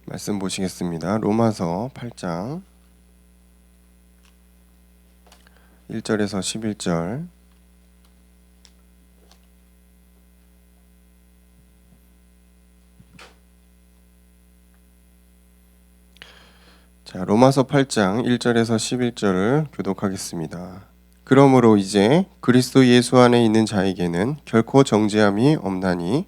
말씀 보시겠습니다. 로마서 8장 1절에서 11절. 자, 로마서 8장 1절에서 11절을 교독하겠습니다. 그러므로 이제 그리스도 예수 안에 있는 자에게는 결코 정죄함이 없나니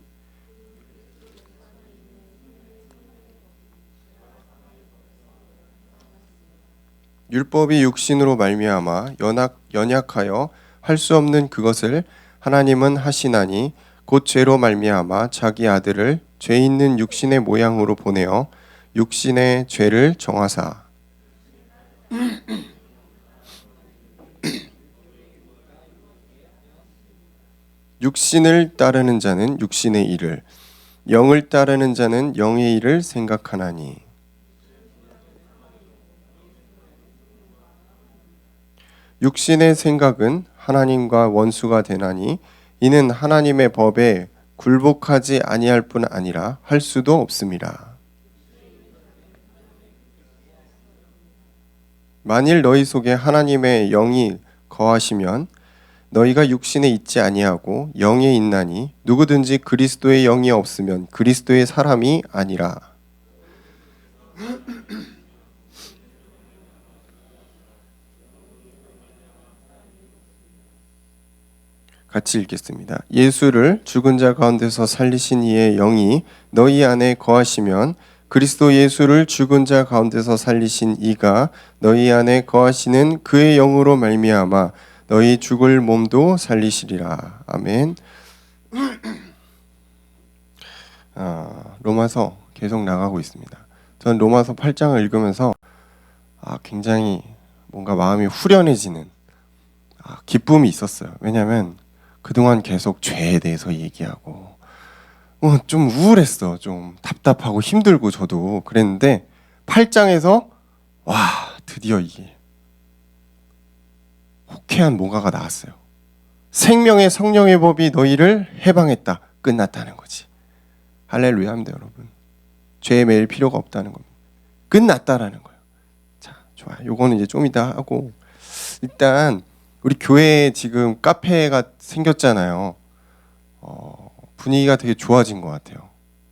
율법이 육신으로 말미암아 연약하여 할 수 없는 그것을 하나님은 하시나니 곧 죄로 말미암아 자기 아들을 죄 있는 육신의 모양으로 보내어 육신의 죄를 정하사 육신을 따르는 자는 육신의 일을 영을 따르는 자는 영의 일을 생각하나니 육신의 생각은 하나님과 원수가 되나니 이는 하나님의 법에 굴복하지 아니할 뿐 아니라 할 수도 없습니다. 만일 너희 속에 하나님의 영이 거하시면 너희가 육신에 있지 아니하고 영에 있나니 누구든지 그리스도의 영이 없으면 그리스도의 사람이 아니라. 같이 읽겠습니다. 예수를 죽은 자 가운데서 살리신 이의 영이 너희 안에 거하시면 그리스도 예수를 죽은 자 가운데서 살리신 이가 너희 안에 거하시는 그의 영으로 말미암아 너희 죽을 몸도 살리시리라. 아멘. 로마서 계속 나가고 있습니다. 전 로마서 8장을 읽으면서 굉장히 뭔가 마음이 후련해지는 기쁨이 있었어요. 왜냐하면 그동안 계속 죄에 대해서 얘기하고 좀 우울했어. 좀 답답하고 힘들고 저도 그랬는데 8장에서 와, 드디어 이게 호쾌한 뭔가가 나왔어요. 생명의 성령의 법이 너희를 해방했다. 끝났다는 거지. 할렐루야 합니다, 여러분. 죄에 매일 필요가 없다는 겁니다. 끝났다라는 거예요. 자, 좋아요. 요거는 이제 좀 이따 하고 일단 우리 교회에 지금 카페가 생겼잖아요. 분위기가 되게 좋아진 것 같아요.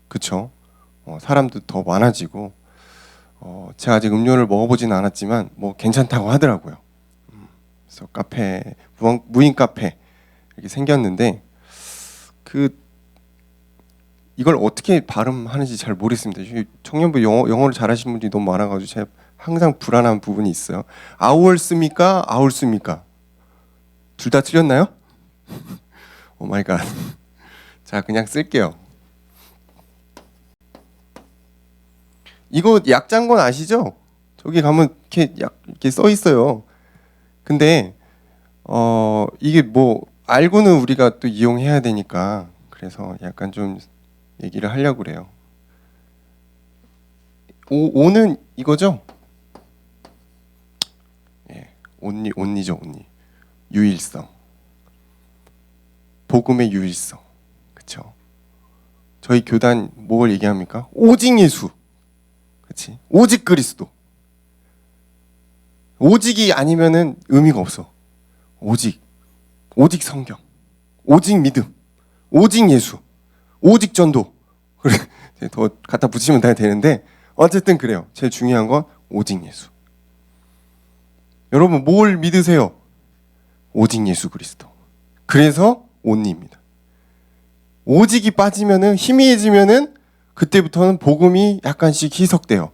그쵸? 사람도 더 많아지고 제가 아직 음료를 먹어보진 않았지만 뭐 괜찮다고 하더라고요. 그래서 카페, 무인 카페 이렇게 생겼는데 이걸 어떻게 발음하는지 잘 모르겠습니다. 청년부 영어를 잘하시는 분들이 너무 많아가지고 제가 항상 불안한 부분이 있어요. 아울습니까? 아울습니까? 둘 다 틀렸나요? 오 마이 갓. 자, 그냥 쓸게요. 이거 약장건 아시죠? 저기 가면 이렇게 써 있어요. 근데 이게 뭐 알고는 우리가 또 이용해야 되니까 그래서 약간 좀 얘기를 하려고 그래요. 오는 이거죠? 예, 온리죠, 온리. 유일성. 복음의 유일성. 그렇죠? 저희 교단 뭘 얘기합니까? 오직 예수. 그렇지? 오직 그리스도. 오직이 아니면은 의미가 없어. 오직 성경. 오직 믿음. 오직 예수. 오직 전도. 그래 더 갖다 붙이면 다 되는데 어쨌든 그래요. 제일 중요한 건 오직 예수. 여러분 뭘 믿으세요? 오직 예수 그리스도. 그래서 온리입니다. 오직이 빠지면은 희미해지면은 그때부터는 복음이 약간씩 희석돼요.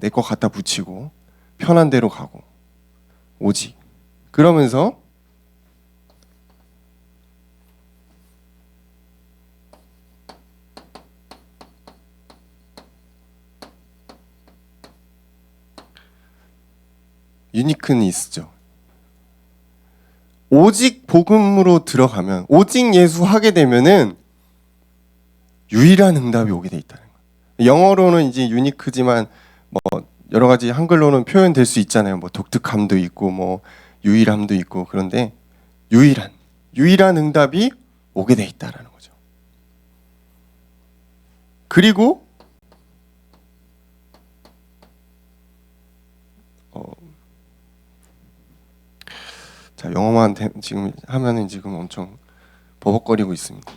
내 거 갖다 붙이고 편한 대로 가고 오직. 그러면서 유니크니스죠. 오직 복음으로 들어가면 오직 예수 하게 되면은 유일한 응답이 오게 돼 있다는 거예요. 영어로는 이제 유니크지만 뭐 여러 가지 한글로는 표현될 수 있잖아요. 뭐 독특함도 있고 뭐 유일함도 있고 그런데 유일한 응답이 오게 돼 있다라는 거죠. 그리고 자, 영어만 지금 하면은 지금 엄청 버벅거리고 있습니다.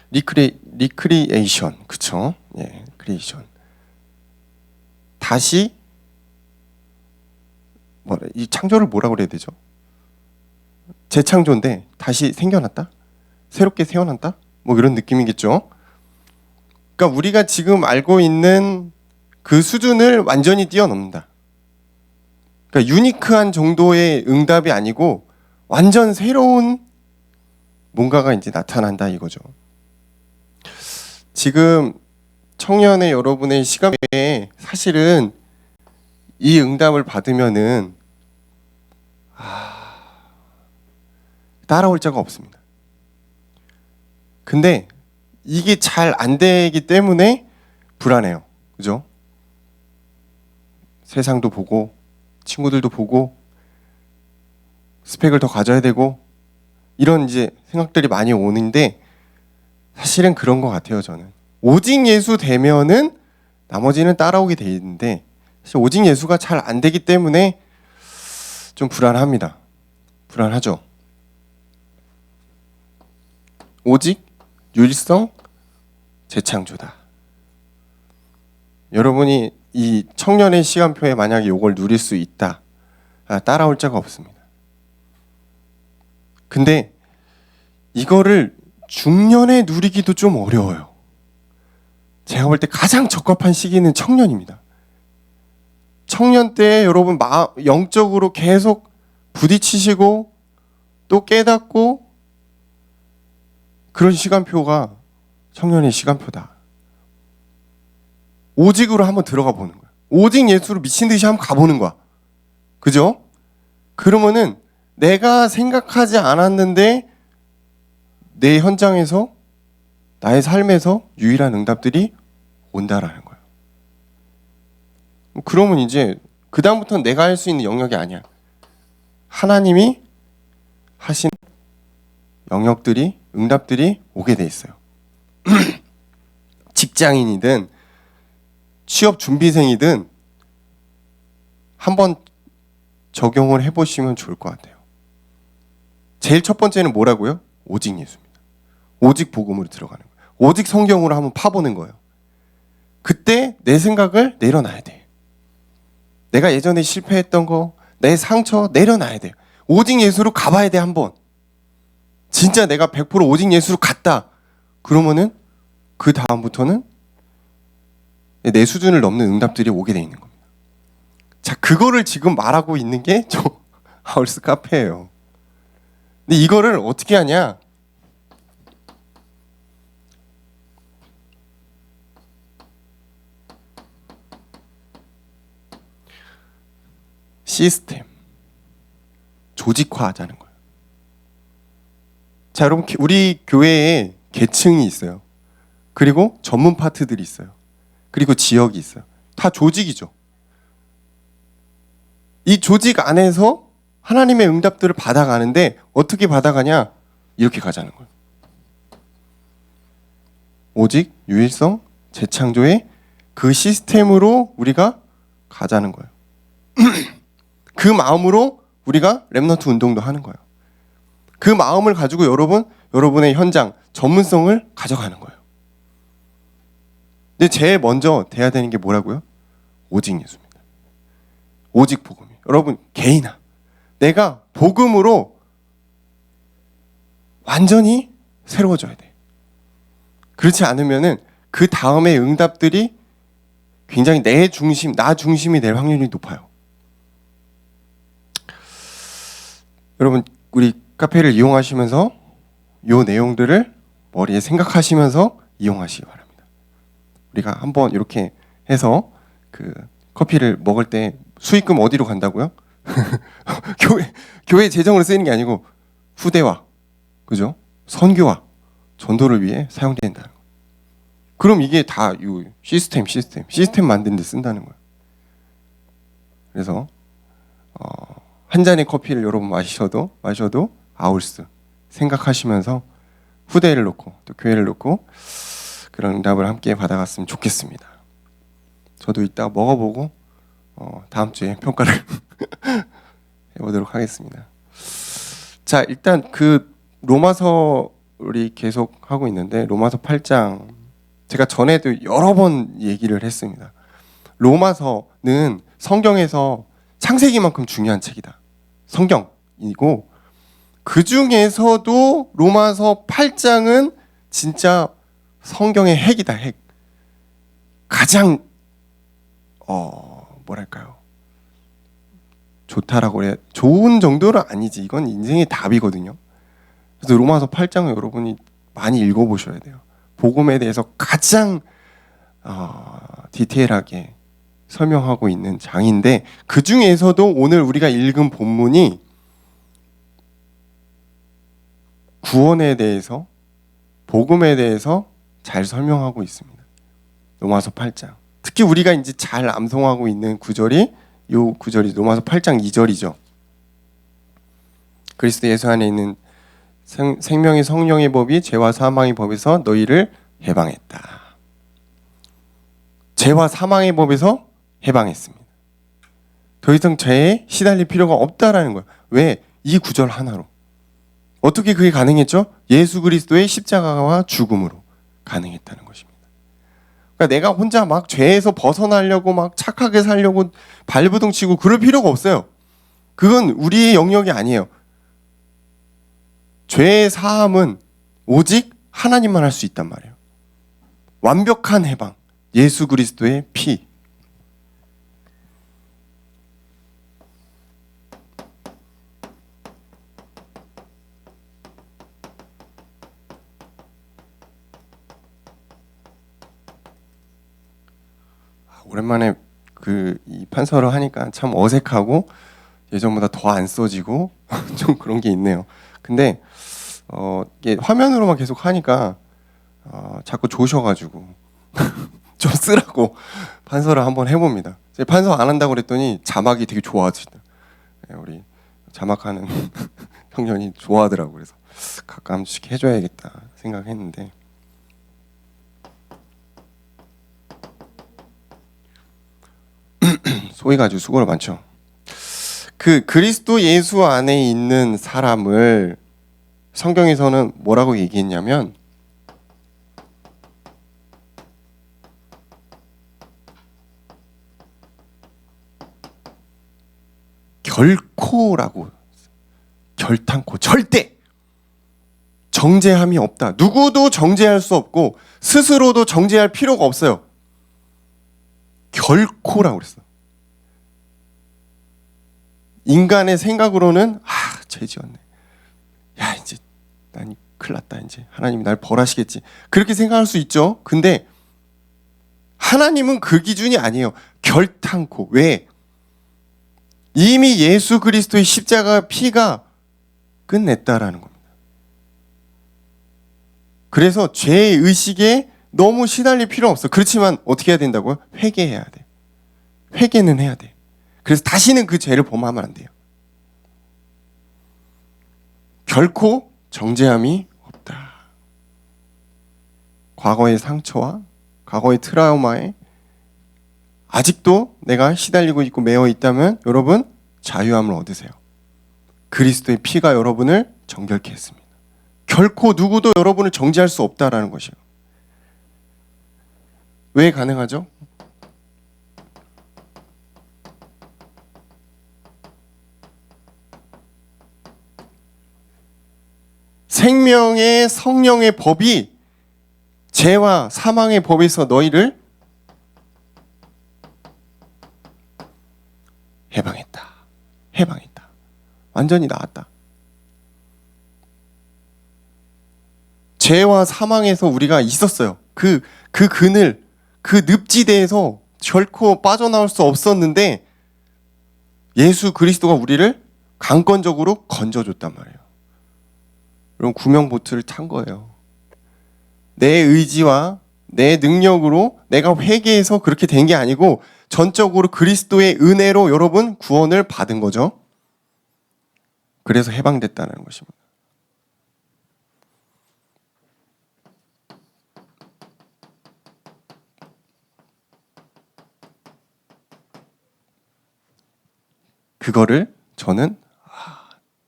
리크리에이션, 그쵸? 예, 크리에이션. 다시 이 창조를 뭐라고 그래야 되죠? 재창조인데 다시 생겨났다? 새롭게 태어났다? 뭐 이런 느낌이겠죠? 그러니까 우리가 지금 알고 있는 그 수준을 완전히 뛰어넘는다. 그러니까 유니크한 정도의 응답이 아니고 완전 새로운 뭔가가 이제 나타난다 이거죠. 지금 청년의 여러분의 시간에 사실은 이 응답을 받으면은 따라올 자가 없습니다. 근데 이게 잘 안 되기 때문에 불안해요. 그죠? 세상도 보고 친구들도 보고 스펙을 더 가져야 되고 이런 이제 생각들이 많이 오는데 사실은 그런 것 같아요. 저는 오직 예수 되면은 나머지는 따라오게 돼 있는데 사실 오직 예수가 잘 안 되기 때문에 좀 불안합니다. 불안하죠. 오직 유일성 재창조다. 여러분이 이 청년의 시간표에 만약에 이걸 누릴 수 있다. 따라올 자가 없습니다. 근데 이거를 중년에 누리기도 좀 어려워요. 제가 볼 때 가장 적합한 시기는 청년입니다. 청년 때 여러분 영적으로 계속 부딪히시고 또 깨닫고 그런 시간표가 청년의 시간표다. 오직으로 한번 들어가 보는 거야. 오직 예수로 미친 듯이 한번 가보는 거야. 그죠? 그러면은 내가 생각하지 않았는데 내 현장에서 나의 삶에서 유일한 응답들이 온다라는 거예요. 그러면 이제 그 다음부터는 내가 할 수 있는 영역이 아니야. 하나님이 하신 영역들이 응답들이 오게 돼 있어요. 직장인이든 취업 준비생이든 한번 적용을 해보시면 좋을 것 같아요. 제일 첫 번째는 뭐라고요? 오직 예수입니다. 오직 복음으로 들어가는 거예요. 오직 성경으로 한번 파보는 거예요. 그때 내 생각을 내려놔야 돼. 내가 예전에 실패했던 거, 내 상처 내려놔야 돼요. 오직 예수로 가봐야 돼. 한번 진짜 내가 100% 오직 예수로 갔다. 그러면은 그 다음부터는 내 수준을 넘는 응답들이 오게 돼 있는 겁니다. 자, 그거를 지금 말하고 있는 게 저 하울스 카페예요. 근데 이거를 어떻게 하냐? 시스템, 조직화하자는 거예요. 자, 여러분 우리 교회에 계층이 있어요. 그리고 전문 파트들이 있어요. 그리고 지역이 있어요. 다 조직이죠. 이 조직 안에서 하나님의 응답들을 받아가는데 어떻게 받아가냐? 이렇게 가자는 거예요. 오직 유일성 재창조의 그 시스템으로 우리가 가자는 거예요. 그 마음으로 우리가 렘넌트 운동도 하는 거예요. 그 마음을 가지고 여러분의 현장 전문성을 가져가는 거예요. 근데 제일 먼저 돼야 되는 게 뭐라고요? 오직 예수입니다. 오직 복음이에요. 여러분 개인아, 내가 복음으로 완전히 새로워져야 돼. 그렇지 않으면은 그 다음에 응답들이 굉장히 나 중심이 될 확률이 높아요. 여러분 우리 카페를 이용하시면서 이 내용들을 머리에 생각하시면서 이용하시기 바랍니다. 우리가 한번 이렇게 해서 그 커피를 먹을 때 수익금 어디로 간다고요? 교회 재정으로 쓰이는 게 아니고 후대와, 그죠? 선교와 전도를 위해 사용된다는 거예요. 그럼 이게 다 이 시스템 만드는 데 쓴다는 거예요. 그래서 한 잔의 커피를 여러분 마셔도 아울스 생각하시면서 후대를 놓고 또 교회를 놓고 그런 응답을 함께 받아갔으면 좋겠습니다. 저도 이따 먹어보고 다음 주에 평가를 해보도록 하겠습니다. 자, 일단 그 로마서 우리 계속 하고 있는데 로마서 8장 제가 전에도 여러 번 얘기를 했습니다. 로마서는 성경에서 창세기만큼 중요한 책이다. 성경이고 그 중에서도 로마서 8장은 진짜 성경의 핵이다. 핵. 가장 뭐랄까요? 좋다라고 그래. 좋은 정도는 아니지. 이건 인생의 답이거든요. 그래서 로마서 8장을 여러분이 많이 읽어보셔야 돼요. 복음에 대해서 가장 디테일하게 설명하고 있는 장인데 그 중에서도 오늘 우리가 읽은 본문이 구원에 대해서 복음에 대해서 잘 설명하고 있습니다. 로마서 8장. 특히 우리가 이제 잘 암송하고 있는 구절이 요 구절이 로마서 8장 2절이죠. 그리스도 예수 안에 있는 생명의 성령의 법이 죄와 사망의 법에서 너희를 해방했다. 죄와 사망의 법에서 해방했습니다. 더 이상 죄에 시달릴 필요가 없다라는 거예요. 왜? 이 구절 하나로. 어떻게 그게 가능했죠? 예수 그리스도의 십자가와 죽음으로 가능했다는 것입니다. 그러니까 내가 혼자 막 죄에서 벗어나려고 막 착하게 살려고 발버둥 치고 그럴 필요가 없어요. 그건 우리의 영역이 아니에요. 죄의 사함은 오직 하나님만 할 수 있단 말이에요. 완벽한 해방, 예수 그리스도의 피. 오랜만에 이 판서를 하니까 참 어색하고 예전보다 더 안 써지고 좀 그런 게 있네요. 근데 이게 화면으로만 계속 하니까 자꾸 조셔가지고 좀 쓰라고 판서를 한번 해봅니다. 제가 판서 안 한다고 그랬더니 자막이 되게 좋아지더라고요. 우리 자막하는 형님이 좋아하더라고요. 그래서 가끔씩 해줘야겠다 생각했는데 소희가 아주 수고를 많죠. 그 그리스도 예수 안에 있는 사람을 성경에서는 뭐라고 얘기했냐면 결코라고, 결탄코, 절대 정죄함이 없다. 누구도 정죄할 수 없고 스스로도 정죄할 필요가 없어요. 결코라고 그랬어. 인간의 생각으로는 죄 지었네. 야, 이제 난 큰일 났다. 이제 하나님이 날 벌하시겠지. 그렇게 생각할 수 있죠. 근데 하나님은 그 기준이 아니에요. 결탄코. 왜? 이미 예수 그리스도의 십자가 피가 끝냈다라는 겁니다. 그래서 죄의 의식에 너무 시달릴 필요 없어. 그렇지만 어떻게 해야 된다고요? 회개해야 돼. 회개는 해야 돼. 그래서 다시는 그 죄를 범하면 안 돼요. 결코 정죄함이 없다. 과거의 상처와 과거의 트라우마에 아직도 내가 시달리고 있고 매여 있다면 여러분 자유함을 얻으세요. 그리스도의 피가 여러분을 정결케 했습니다. 결코 누구도 여러분을 정죄할 수 없다라는 것이에요. 왜 가능하죠? 생명의 성령의 법이 죄와 사망의 법에서 너희를 해방했다. 해방했다. 완전히 나았다. 죄와 사망에서 우리가 있었어요. 그 그늘, 그 늪지대에서 결코 빠져나올 수 없었는데 예수 그리스도가 우리를 강권적으로 건져줬단 말이에요. 그럼 구명보트를 탄 거예요. 내 의지와 내 능력으로 내가 회개해서 그렇게 된 게 아니고 전적으로 그리스도의 은혜로 여러분 구원을 받은 거죠. 그래서 해방됐다는 것입니다. 그거를 저는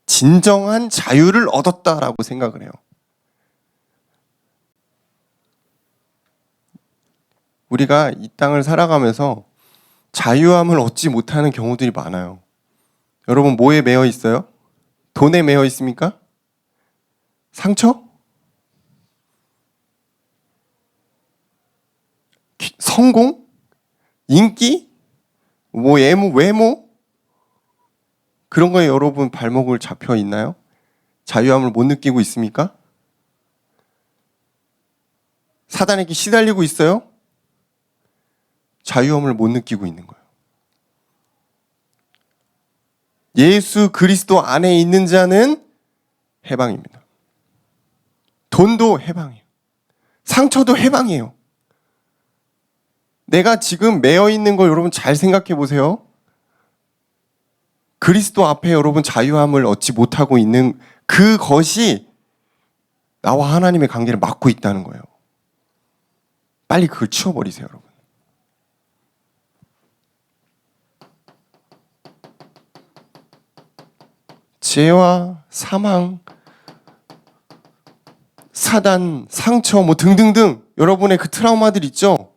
진정한 자유를 얻었다라고 생각을 해요. 우리가 이 땅을 살아가면서 자유함을 얻지 못하는 경우들이 많아요. 여러분 뭐에 매여 있어요? 돈에 매여 있습니까? 상처? 성공? 인기? 외모? 그런 거에 여러분 발목을 잡혀 있나요? 자유함을 못 느끼고 있습니까? 사단에게 시달리고 있어요? 자유함을 못 느끼고 있는 거예요. 예수 그리스도 안에 있는 자는 해방입니다. 돈도 해방이에요. 상처도 해방이에요. 내가 지금 매여 있는 걸 여러분 잘 생각해 보세요. 그리스도 앞에 여러분 자유함을 얻지 못하고 있는 그것이 나와 하나님의 관계를 막고 있다는 거예요. 빨리 그걸 치워버리세요, 여러분. 죄와 사망, 사단, 상처 등등등 여러분의 그 트라우마들 있죠?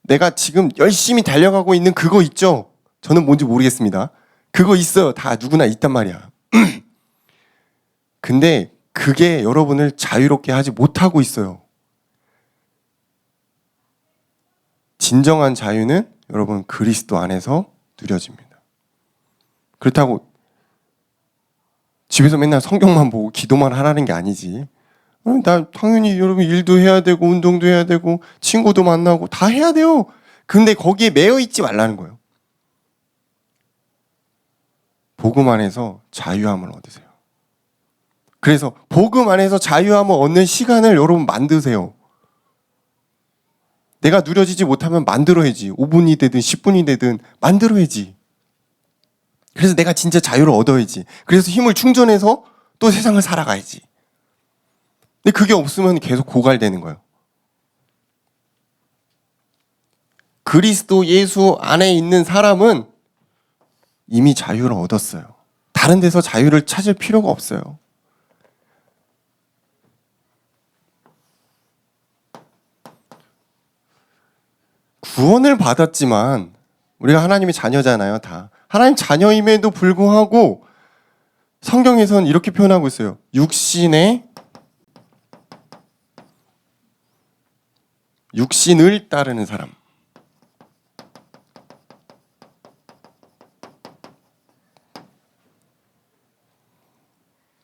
내가 지금 열심히 달려가고 있는 그거 있죠? 저는 뭔지 모르겠습니다. 그거 있어요. 다 누구나 있단 말이야. 근데 그게 여러분을 자유롭게 하지 못하고 있어요. 진정한 자유는 여러분 그리스도 안에서 누려집니다. 그렇다고 집에서 맨날 성경만 보고 기도만 하라는 게 아니지. 나 당연히 여러분 일도 해야 되고 운동도 해야 되고 친구도 만나고 다 해야 돼요. 근데 거기에 매여 있지 말라는 거예요. 복음 안에서 자유함을 얻으세요. 그래서 복음 안에서 자유함을 얻는 시간을 여러분 만드세요. 내가 누려지지 못하면 만들어야지. 5분이 되든 10분이 되든 만들어야지. 그래서 내가 진짜 자유를 얻어야지. 그래서 힘을 충전해서 또 세상을 살아가야지. 근데 그게 없으면 계속 고갈되는 거예요. 그리스도 예수 안에 있는 사람은 이미 자유를 얻었어요. 다른 데서 자유를 찾을 필요가 없어요. 구원을 받았지만 우리가 하나님의 자녀잖아요, 다. 하나님 자녀임에도 불구하고 성경에서는 이렇게 표현하고 있어요. 육신을 따르는 사람.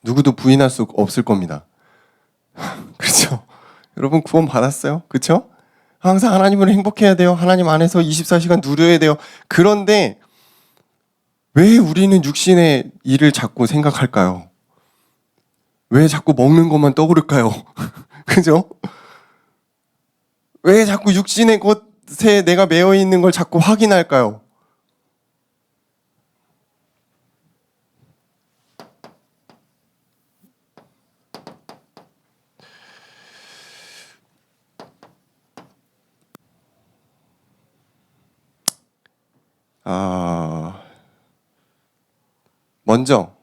누구도 부인할 수 없을 겁니다. 그렇죠? 여러분 구원 받았어요? 그렇죠? 항상 하나님을 행복해야 돼요. 하나님 안에서 24시간 누려야 돼요. 그런데 왜 우리는 육신의 일을 자꾸 생각할까요? 왜 자꾸 먹는 것만 떠오를까요? 그죠? 왜 자꾸 육신의 것에 내가 매여 있는 걸 자꾸 확인할까요? 먼저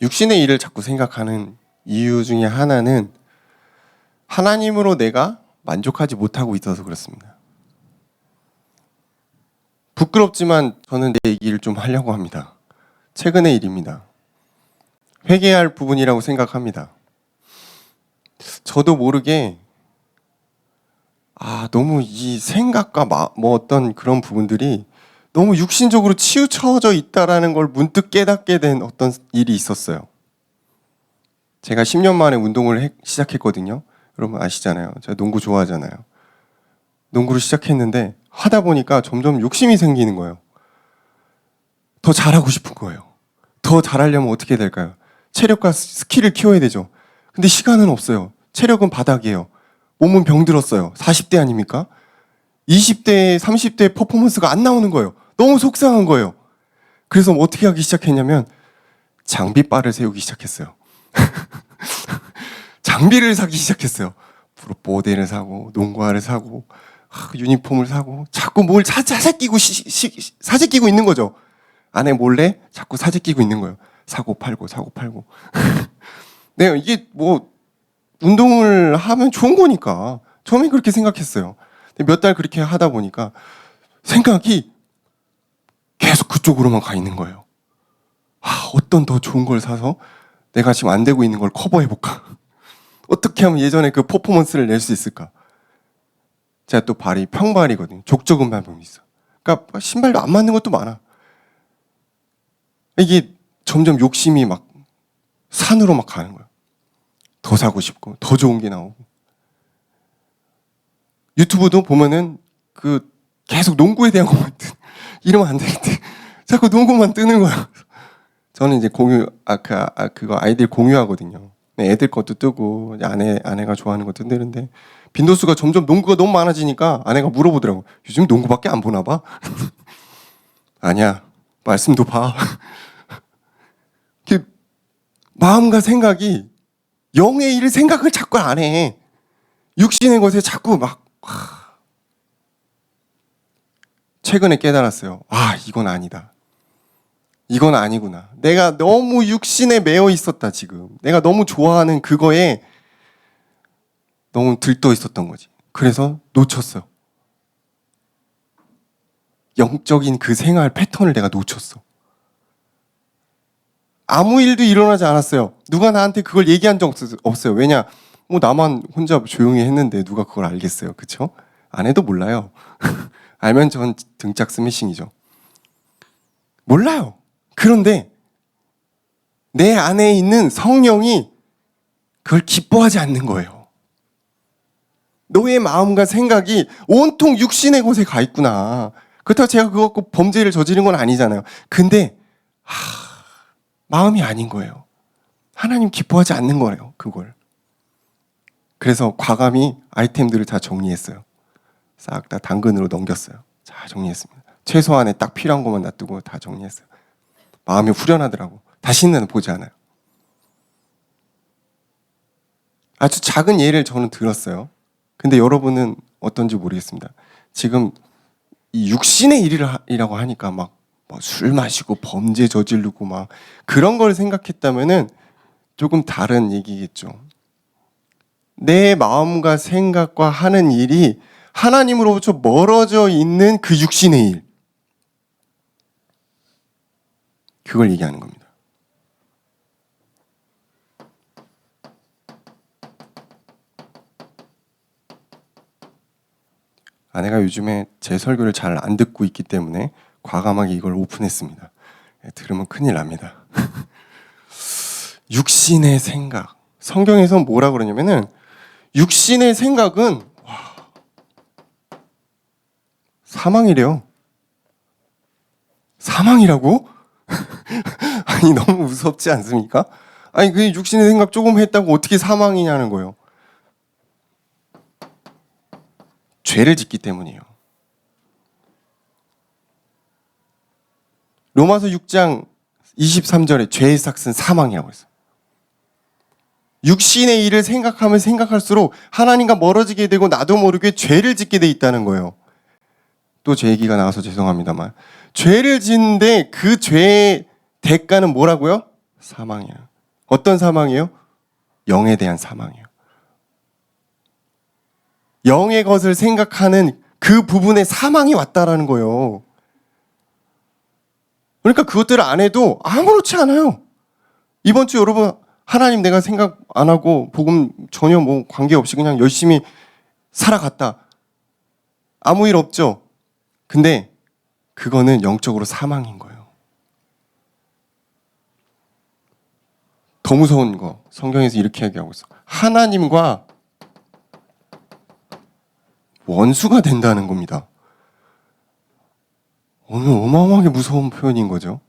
육신의 일을 자꾸 생각하는 이유 중에 하나는 하나님으로 내가 만족하지 못하고 있어서 그렇습니다. 부끄럽지만 저는 내 얘기를 좀 하려고 합니다. 최근의 일입니다. 회개할 부분이라고 생각합니다. 저도 모르게 너무 이 생각과 어떤 그런 부분들이 너무 육신적으로 치우쳐져 있다라는 걸 문득 깨닫게 된 어떤 일이 있었어요. 제가 10년 만에 운동을 시작했거든요. 여러분 아시잖아요. 제가 농구 좋아하잖아요. 농구를 시작했는데 하다 보니까 점점 욕심이 생기는 거예요. 더 잘하고 싶은 거예요. 더 잘하려면 어떻게 될까요? 체력과 스킬을 키워야 되죠. 근데 시간은 없어요. 체력은 바닥이에요. 몸은 병들었어요. 40대 아닙니까? 20대, 30대 퍼포먼스가 안 나오는 거예요. 너무 속상한 거예요. 그래서 어떻게 하기 시작했냐면 장비바를 세우기 시작했어요. 장비를 사기 시작했어요. 보호대를 사고 농구화를 사고 유니폼을 사고 자꾸 뭘 사재 끼고 있는 거죠. 아내 몰래 자꾸 사재 끼고 있는 거예요. 사고 팔고 사고 팔고. 네, 이게 뭐 운동을 하면 좋은 거니까 처음엔 그렇게 생각했어요. 몇 달 그렇게 하다 보니까 생각이 계속 그쪽으로만 가 있는 거예요. 어떤 더 좋은 걸 사서 내가 지금 안 되고 있는 걸 커버해볼까? 어떻게 하면 예전에 그 퍼포먼스를 낼 수 있을까? 제가 또 발이 평발이거든요. 족저근 발염이 있어. 그러니까 신발도 안 맞는 것도 많아. 이게 점점 욕심이 막 산으로 막 가는 거야. 더 사고 싶고 더 좋은 게 나오고. 유튜브도 보면은 그 계속 농구에 대한 것만 이러면 안 되는데 자꾸 농구만 뜨는 거야. 저는 이제 그거 아이들 공유하거든요. 애들 것도 뜨고 아내가 좋아하는 것도 뜨는데 빈도수가 점점 농구가 너무 많아지니까 아내가 물어보더라고. 요즘 농구밖에 안 보나 봐? 아니야. 말씀도 봐. 마음과 생각이 영의 일을 생각을 자꾸 안 해. 육신의 것에 자꾸 막 최근에 깨달았어요. 이건 아니다. 이건 아니구나. 내가 너무 육신에 매여 있었다 지금. 내가 너무 좋아하는 그거에 너무 들떠 있었던 거지. 그래서 놓쳤어. 영적인 그 생활 패턴을 내가 놓쳤어. 아무 일도 일어나지 않았어요. 누가 나한테 그걸 얘기한 적 없어요. 왜냐? 나만 혼자 조용히 했는데 누가 그걸 알겠어요. 그쵸? 아내도 몰라요. 알면 전 등짝 스매싱이죠. 몰라요. 그런데 내 안에 있는 성령이 그걸 기뻐하지 않는 거예요. 너의 마음과 생각이 온통 육신의 곳에 가 있구나. 그렇다고 제가 그거 갖고 범죄를 저지른 건 아니잖아요. 근데 마음이 아닌 거예요. 하나님 기뻐하지 않는 거예요. 그걸. 그래서 과감히 아이템들을 다 정리했어요. 싹 다 당근으로 넘겼어요. 다 정리했습니다. 최소한에 딱 필요한 것만 놔두고 다 정리했어요. 마음이 후련하더라고. 다시는 보지 않아요. 아주 작은 예를 저는 들었어요. 근데 여러분은 어떤지 모르겠습니다. 지금 이 육신의 일이라고 하니까 막 술 마시고 범죄 저지르고 막 그런 걸 생각했다면은 조금 다른 얘기겠죠. 내 마음과 생각과 하는 일이 하나님으로부터 멀어져 있는 그 육신의 일. 그걸 얘기하는 겁니다. 아내가 요즘에 제 설교를 잘 안 듣고 있기 때문에 과감하게 이걸 오픈했습니다. 들으면 큰일 납니다. 육신의 생각. 성경에서 뭐라 그러냐면은 육신의 생각은 사망이래요. 사망이라고? 아니 너무 무섭지 않습니까? 아니 그 육신의 생각 조금 했다고 어떻게 사망이냐는 거예요. 죄를 짓기 때문이에요. 로마서 6장 23절에 죄의 삭은 사망이라고 했어요. 육신의 일을 생각하면 생각할수록 하나님과 멀어지게 되고 나도 모르게 죄를 짓게 돼 있다는 거예요. 또 제 얘기가 나와서 죄송합니다만 죄를 짓는데 그 죄의 대가는 뭐라고요? 사망이에요. 어떤 사망이에요? 영에 대한 사망이에요. 영의 것을 생각하는 그 부분에 사망이 왔다라는 거예요. 그러니까 그것들을 안 해도 아무렇지 않아요. 이번 주 여러분 하나님 내가 생각 안 하고 복음 전혀 뭐 관계없이 그냥 열심히 살아갔다. 아무 일 없죠. 근데 그거는 영적으로 사망인 거예요. 더 무서운 거 성경에서 이렇게 얘기하고 있어. 하나님과 원수가 된다는 겁니다. 오늘 어마어마하게 무서운 표현인 거죠.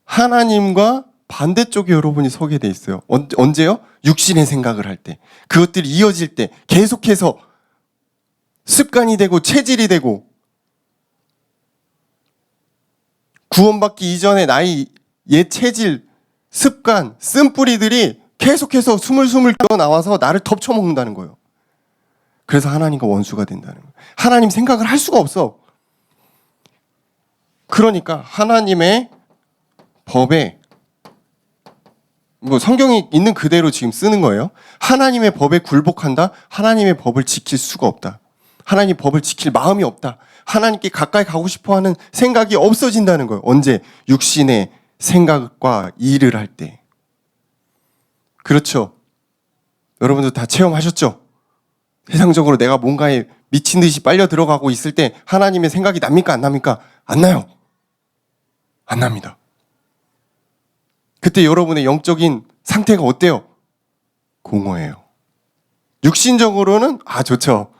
하나님과 반대쪽에 여러분이 서게 돼 있어요. 언제요? 육신의 생각을 할 때. 그것들이 이어질 때 계속해서 습관이 되고 체질이 되고 구원받기 이전에 나의 옛 체질, 습관, 쓴뿌리들이 계속해서 스물스물 나와서 나를 덮쳐먹는다는 거예요. 그래서 하나님과 원수가 된다는 거예요. 하나님 생각을 할 수가 없어. 그러니까 하나님의 법에, 뭐 성경이 있는 그대로 지금 쓰는 거예요. 하나님의 법에 굴복한다. 하나님의 법을 지킬 수가 없다. 하나님 법을 지킬 마음이 없다. 하나님께 가까이 가고 싶어하는 생각이 없어진다는 거예요. 언제? 육신의 생각과 일을 할 때. 그렇죠. 여러분도 다 체험하셨죠? 세상적으로 내가 뭔가에 미친 듯이 빨려 들어가고 있을 때 하나님의 생각이 납니까? 안 납니까? 안 나요. 안 납니다. 그때 여러분의 영적인 상태가 어때요? 공허해요. 육신적으로는 좋죠.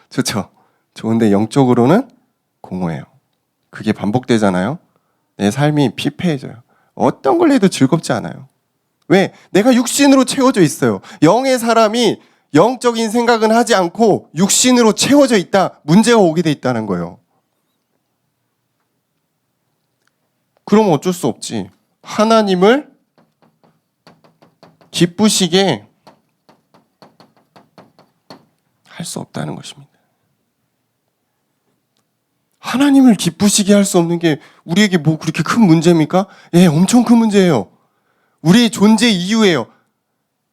좋죠. 좋은데 영적으로는 공허해요. 그게 반복되잖아요. 내 삶이 피폐해져요. 어떤 걸 해도 즐겁지 않아요. 왜? 내가 육신으로 채워져 있어요. 영의 사람이 영적인 생각은 하지 않고 육신으로 채워져 있다. 문제가 오게 돼 있다는 거예요. 그럼 어쩔 수 없지. 하나님을 기쁘시게 할 수 없다는 것입니다. 하나님을 기쁘시게 할 수 없는 게 우리에게 뭐 그렇게 큰 문제입니까? 예, 엄청 큰 문제예요. 우리의 존재 이유예요.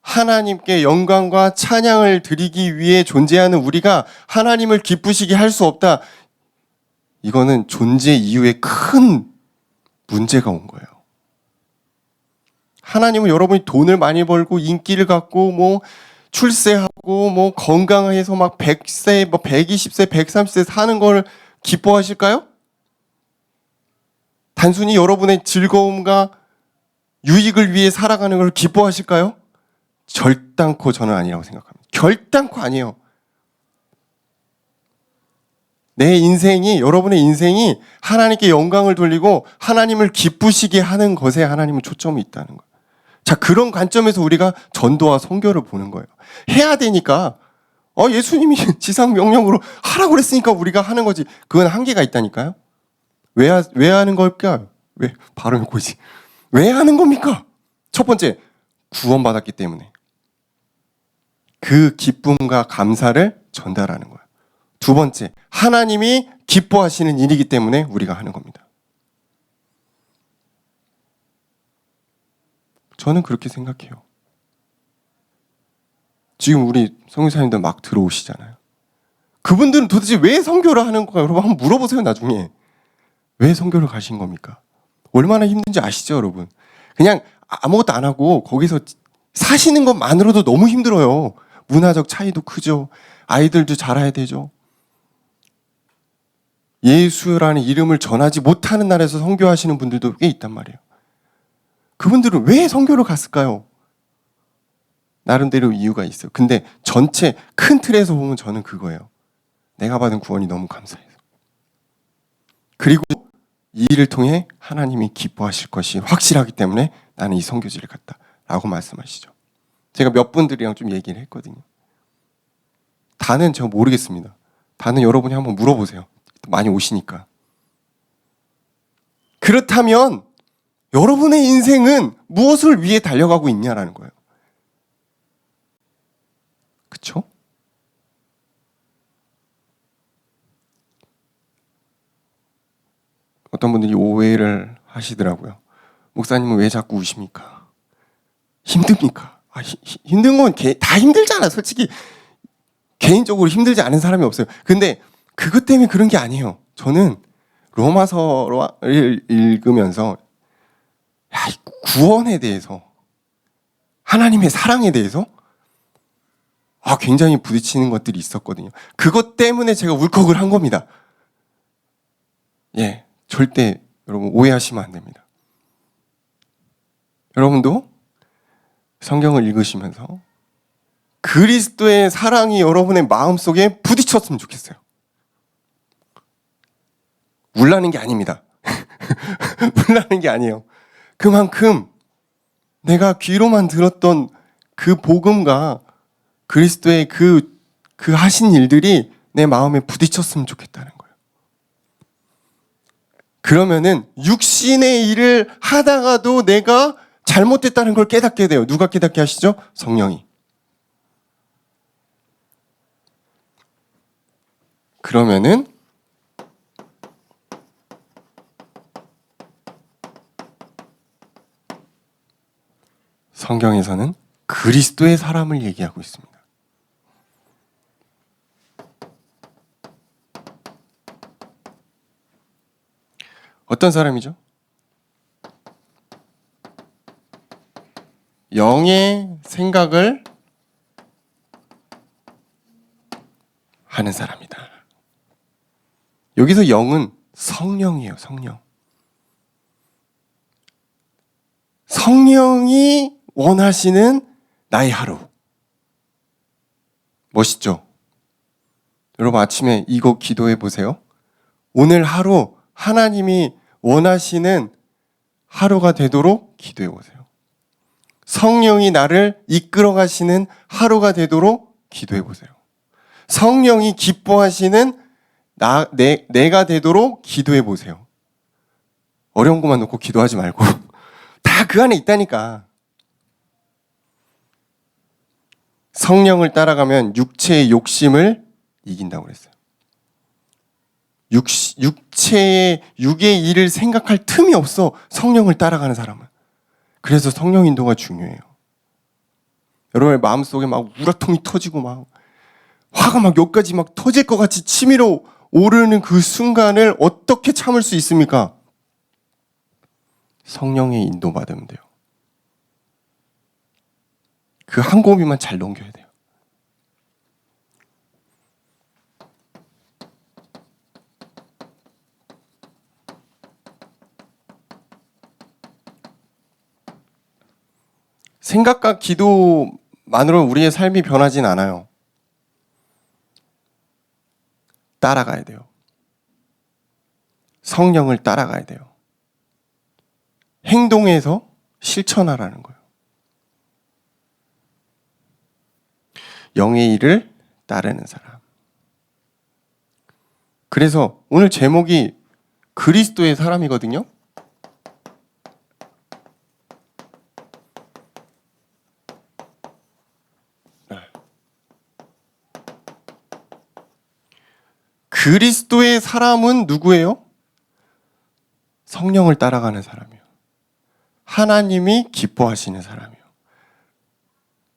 하나님께 영광과 찬양을 드리기 위해 존재하는 우리가 하나님을 기쁘시게 할 수 없다. 이거는 존재 이유에 큰 문제가 온 거예요. 하나님은 여러분이 돈을 많이 벌고 인기를 갖고 뭐 출세하고 뭐 건강해서 막 100세, 뭐 120세, 130세 사는 걸 기뻐하실까요? 단순히 여러분의 즐거움과 유익을 위해 살아가는 걸 기뻐하실까요? 결단코 저는 아니라고 생각합니다. 결단코 아니에요. 내 인생이, 여러분의 인생이 하나님께 영광을 돌리고 하나님을 기쁘시게 하는 것에 하나님은 초점이 있다는 거예요. 자, 그런 관점에서 우리가 전도와 선교를 보는 거예요. 해야 되니까, 예수님이 지상 명령으로 하라고 그랬으니까 우리가 하는 거지. 그건 한계가 있다니까요. 왜 하는 걸까요? 왜? 발음이 고지. 왜 하는 겁니까? 첫 번째, 구원받았기 때문에. 그 기쁨과 감사를 전달하는 거예요. 두 번째, 하나님이 기뻐하시는 일이기 때문에 우리가 하는 겁니다. 저는 그렇게 생각해요. 지금 우리 선교사님들 막 들어오시잖아요. 그분들은 도대체 왜 선교를 하는 거예요? 여러분 한번 물어보세요, 나중에. 왜 선교를 가신 겁니까? 얼마나 힘든지 아시죠, 여러분? 그냥 아무것도 안 하고 거기서 사시는 것만으로도 너무 힘들어요. 문화적 차이도 크죠. 아이들도 자라야 되죠. 예수라는 이름을 전하지 못하는 나라에서 선교하시는 분들도 꽤 있단 말이에요. 그분들은 왜 선교를 갔을까요? 나름대로 이유가 있어요. 근데 전체 큰 틀에서 보면 저는 그거예요. 내가 받은 구원이 너무 감사해서. 그리고 이 일을 통해 하나님이 기뻐하실 것이 확실하기 때문에 나는 이 선교지를 갔다 라고 말씀하시죠. 제가 몇 분들이랑 좀 얘기를 했거든요. 다는 제가 모르겠습니다. 다는 여러분이 한번 물어보세요. 많이 오시니까. 그렇다면 여러분의 인생은 무엇을 위해 달려가고 있냐라는 거예요. 그쵸? 어떤 분들이 오해를 하시더라고요. 목사님은 왜 자꾸 우십니까? 힘듭니까? 힘든 건 다 힘들잖아. 솔직히 개인적으로 힘들지 않은 사람이 없어요. 근데 그것 때문에 그런 게 아니에요. 저는 로마서를 읽으면서 구원에 대해서, 하나님의 사랑에 대해서 굉장히 부딪히는 것들이 있었거든요. 그것 때문에 제가 울컥을 한 겁니다. 예, 절대 여러분 오해하시면 안 됩니다. 여러분도 성경을 읽으시면서 그리스도의 사랑이 여러분의 마음속에 부딪혔으면 좋겠어요. 울라는 게 아닙니다. 울라는 게 아니에요. 그만큼 내가 귀로만 들었던 그 복음과 그리스도의 그 하신 일들이 내 마음에 부딪혔으면 좋겠다는 거예요. 그러면은 육신의 일을 하다가도 내가 잘못됐다는 걸 깨닫게 돼요. 누가 깨닫게 하시죠? 성령이. 그러면은 성경에서는 그리스도의 사람을 얘기하고 있습니다. 어떤 사람이죠? 영의 생각을 하는 사람이다. 여기서 영은 성령이에요. 성령. 성령이 원하시는 나의 하루. 멋있죠? 여러분 아침에 이거 기도해 보세요. 오늘 하루 하나님이 원하시는 하루가 되도록 기도해 보세요. 성령이 나를 이끌어 가시는 하루가 되도록 기도해 보세요. 성령이 기뻐하시는 내가 되도록 기도해 보세요. 어려운 것만 놓고 기도하지 말고 다 그 안에 있다니까. 성령을 따라가면 육체의 욕심을 이긴다고 그랬어요. 육의 일을 생각할 틈이 없어. 성령을 따라가는 사람은. 그래서 성령 인도가 중요해요. 여러분의 마음속에 막 우라통이 터지고 막 화가 막 여기까지 막 터질 것 같이 치밀어 오르는 그 순간을 어떻게 참을 수 있습니까? 성령의 인도 받으면 돼요. 그 한 고비만 잘 넘겨야 돼요. 생각과 기도만으로 우리의 삶이 변하진 않아요. 따라가야 돼요. 성령을 따라가야 돼요. 행동에서 실천하라는 거예요. 영의 일을 따르는 사람. 그래서 오늘 제목이 그리스도의 사람이거든요. 그리스도의 사람은 누구예요? 성령을 따라가는 사람이에요. 하나님이 기뻐하시는 사람이에요.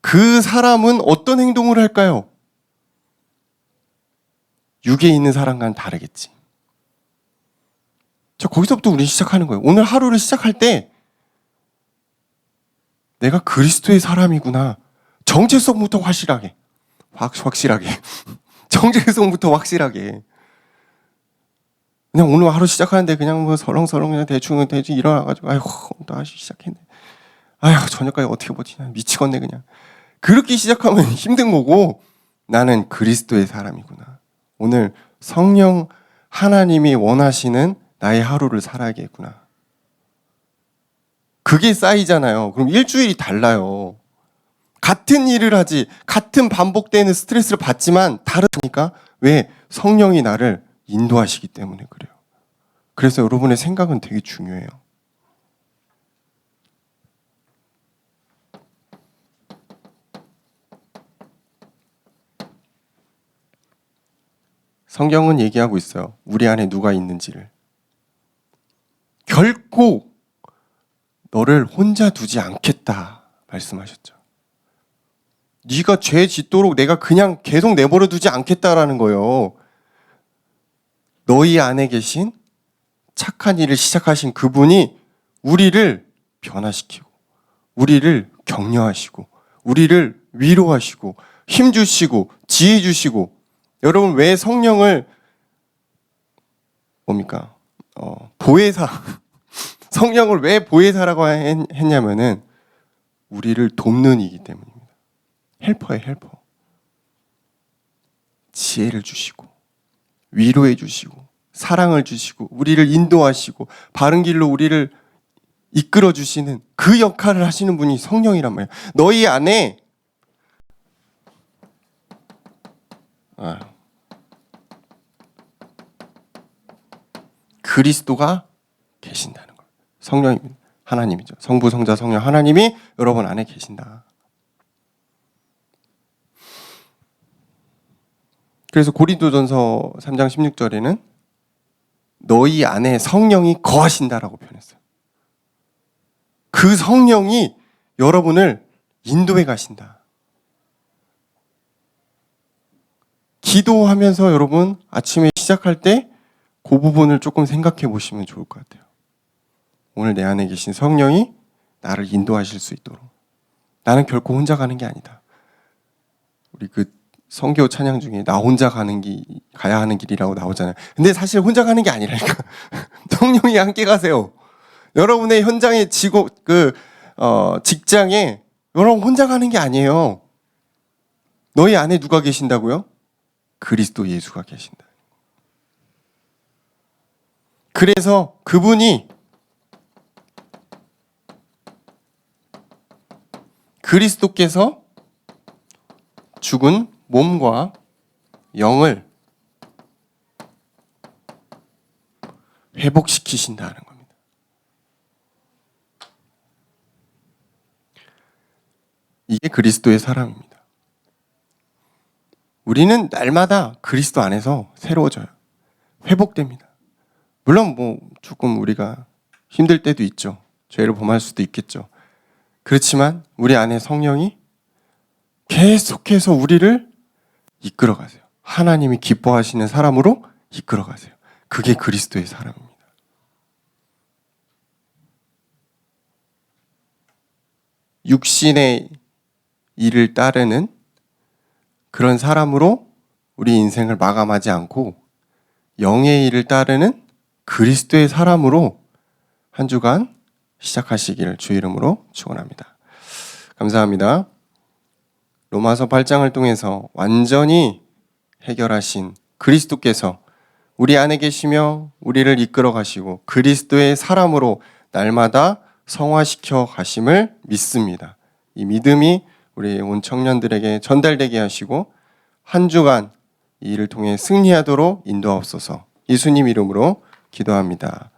그 사람은 어떤 행동을 할까요? 육에 있는 사람과는 다르겠지. 자, 거기서부터 우리는 시작하는 거예요. 오늘 하루를 시작할 때 내가 그리스도의 사람이구나. 정체성부터 확실하게. 확실하게. 정체성부터 확실하게. 그냥 오늘 하루 시작하는데 그냥 뭐 설렁설렁 그냥 대충 일어나가지고 아이고 다시 시작했네. 아휴 저녁까지 어떻게 버티냐 미치겠네 그냥. 그렇게 시작하면 힘든 거고 나는 그리스도의 사람이구나. 오늘 성령 하나님이 원하시는 나의 하루를 살아야겠구나. 그게 쌓이잖아요. 그럼 일주일이 달라요. 같은 일을 하지 같은 반복되는 스트레스를 받지만 다르니까 왜? 성령이 나를 인도하시기 때문에 그래요. 그래서 여러분의 생각은 되게 중요해요. 성경은 얘기하고 있어요. 우리 안에 누가 있는지를. 결코 너를 혼자 두지 않겠다 말씀하셨죠. 네가 죄 짓도록 내가 그냥 계속 내버려 두지 않겠다라는 거예요. 너희 안에 계신 착한 일을 시작하신 그분이 우리를 변화시키고 우리를 격려하시고 우리를 위로하시고 힘주시고 지혜주시고 여러분 왜 성령을 뭡니까? 보혜사 성령을 왜 보혜사라고 했냐면은 우리를 돕는 이기 때문입니다. 헬퍼예요, 헬퍼. 지혜를 주시고 위로해 주시고 사랑을 주시고 우리를 인도하시고 바른 길로 우리를 이끌어 주시는 그 역할을 하시는 분이 성령이란 말이에요. 너희 안에 그리스도가 계신다는 거예요. 성령입니다. 하나님이죠. 성부, 성자, 성령 하나님이 여러분 안에 계신다. 그래서 고린도전서 3장 16절에는 너희 안에 성령이 거하신다라고 표현했어요. 그 성령이 여러분을 인도해 가신다. 기도하면서 여러분 아침에 시작할 때 그 부분을 조금 생각해 보시면 좋을 것 같아요. 오늘 내 안에 계신 성령이 나를 인도하실 수 있도록. 나는 결코 혼자 가는 게 아니다. 우리 그 성교 찬양 중에 나 혼자 가야 하는 길이라고 나오잖아요. 근데 사실 혼자 가는 게 아니라니까. 성령이 함께 가세요. 여러분의 현장에 직장에 여러분 혼자 가는 게 아니에요. 너희 안에 누가 계신다고요? 그리스도 예수가 계신다. 그래서 그분이 그리스도께서 죽은 몸과 영을 회복시키신다는 겁니다. 이게 그리스도의 사람입니다. 우리는 날마다 그리스도 안에서 새로워져요. 회복됩니다. 물론 조금 우리가 힘들 때도 있죠. 죄를 범할 수도 있겠죠. 그렇지만 우리 안에 성령이 계속해서 우리를 이끌어 가세요. 하나님이 기뻐하시는 사람으로 이끌어 가세요. 그게 그리스도의 사람입니다. 육신의 일을 따르는 그런 사람으로 우리 인생을 마감하지 않고 영의 일을 따르는 그리스도의 사람으로 한 주간 시작하시기를 주 이름으로 축원합니다. 감사합니다. 로마서 8장을 통해서 완전히 해결하신 그리스도께서 우리 안에 계시며 우리를 이끌어 가시고 그리스도의 사람으로 날마다 성화시켜 가심을 믿습니다. 이 믿음이 우리 온 청년들에게 전달되게 하시고 한 주간 이 일을 통해 승리하도록 인도하옵소서. 예수님 이름으로 기도합니다.